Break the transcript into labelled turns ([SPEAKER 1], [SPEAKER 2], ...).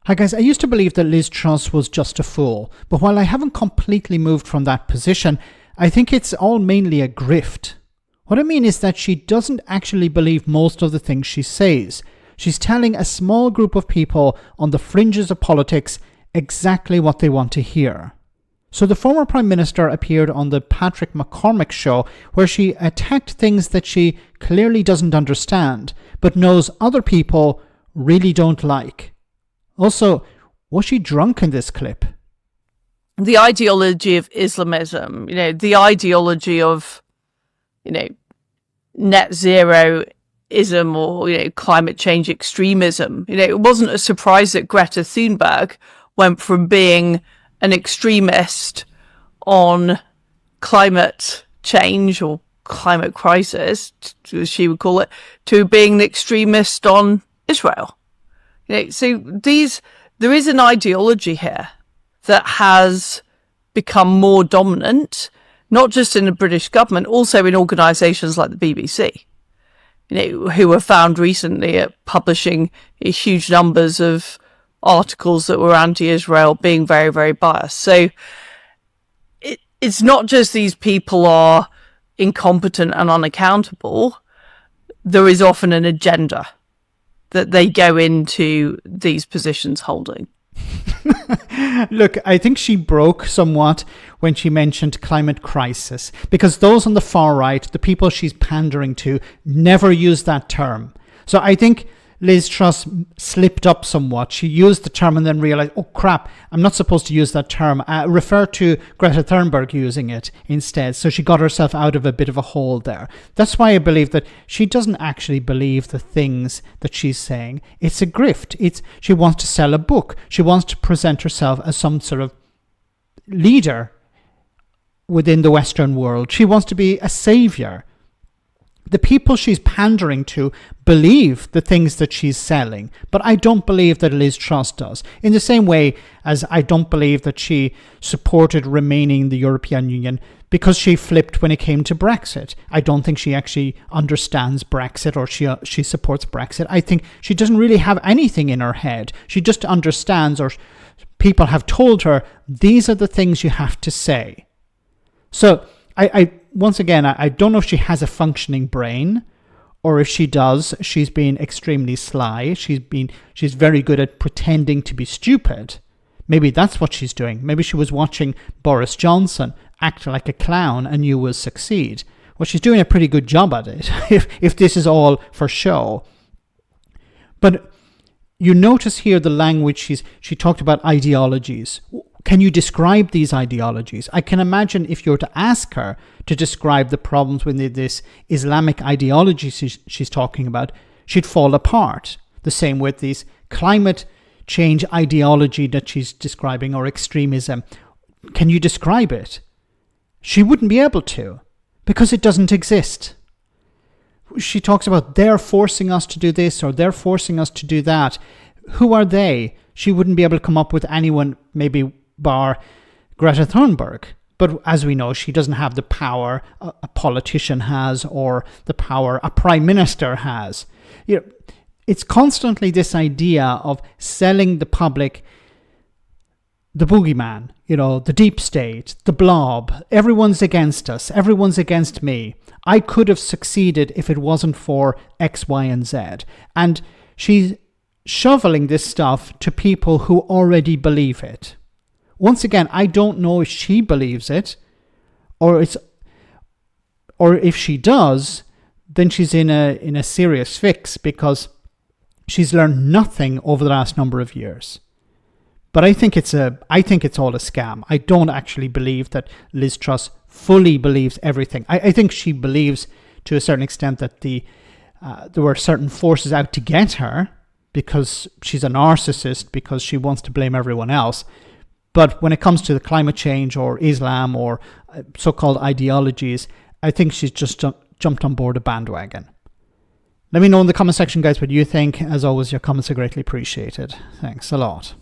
[SPEAKER 1] Hi guys, I used to believe that Liz Truss was just a fool, but while I haven't completely moved from that position, I think it's all mainly a grift. What I mean is that she doesn't actually believe most of the things she says. She's telling a small group of people on the fringes of politics exactly what they want to hear. So the former Prime Minister appeared on the Patrick McCormack show where she attacked things that she clearly doesn't understand, but knows other people really don't like. Also, was she drunk in this clip?
[SPEAKER 2] The ideology of Islamism, the ideology of, net zeroism or, climate change extremism. It wasn't a surprise that Greta Thunberg went from being an extremist on climate change or climate crisis, as she would call it, to being an extremist on Israel. So there is an ideology here that has become more dominant, not just in the British government, also in organisations like the BBC, who were found recently at publishing huge numbers of articles that were anti-Israel, being very, very biased. So it's not just these people are incompetent and unaccountable. There is often an agenda that they go into these positions holding.
[SPEAKER 1] Look, I think she broke somewhat when she mentioned climate crisis, because those on the far right, the people she's pandering to, never use that term. So I think Liz Truss slipped up somewhat. She used the term and then realized, oh crap, I'm not supposed to use that term. Refer to Greta Thunberg using it instead. So she got herself out of a bit of a hole there. That's why I believe that she doesn't actually believe the things that she's saying. It's a grift. She wants to sell a book. She wants to present herself as some sort of leader within the Western world. She wants to be a savior. The people she's pandering to believe the things that she's selling, but I don't believe that Liz Truss does. In the same way as I don't believe that she supported remaining in the European Union because she flipped when it came to Brexit. I don't think she actually understands Brexit or she supports Brexit. I think she doesn't really have anything in her head. She just understands, or people have told her, these are the things you have to say. So once again, I don't know if she has a functioning brain, or if she does, she's been extremely sly. She's very good at pretending to be stupid. Maybe that's what she's doing. Maybe she was watching Boris Johnson act like a clown and knew will succeed. Well, she's doing a pretty good job at it, if this is all for show. But you notice here the language she talked about ideologies. Can you describe these ideologies? I can imagine if you were to ask her to describe the problems with this Islamic ideology she's talking about, she'd fall apart. The same with this climate change ideology that she's describing, or extremism. Can you describe it? She wouldn't be able to, because it doesn't exist. She talks about they're forcing us to do this or they're forcing us to do that. Who are they? She wouldn't be able to come up with anyone, maybe bar Greta Thunberg. But as we know, she doesn't have the power a politician has, or the power a prime minister has. It's constantly this idea of selling the public the boogeyman, the deep state, the blob. Everyone's against us. Everyone's against me. I could have succeeded if it wasn't for X, Y, and Z. And she's shoveling this stuff to people who already believe it. Once again, I don't know if she believes it, or if she does, then she's in a serious fix, because she's learned nothing over the last number of years. But I think it's all a scam. I don't actually believe that Liz Truss fully believes everything. I think she believes to a certain extent that there were certain forces out to get her, because she's a narcissist, because she wants to blame everyone else. But when it comes to the climate change or Islam or so-called ideologies, I think she's just jumped on board a bandwagon. Let me know in the comment section, guys, what you think. As always, your comments are greatly appreciated. Thanks a lot.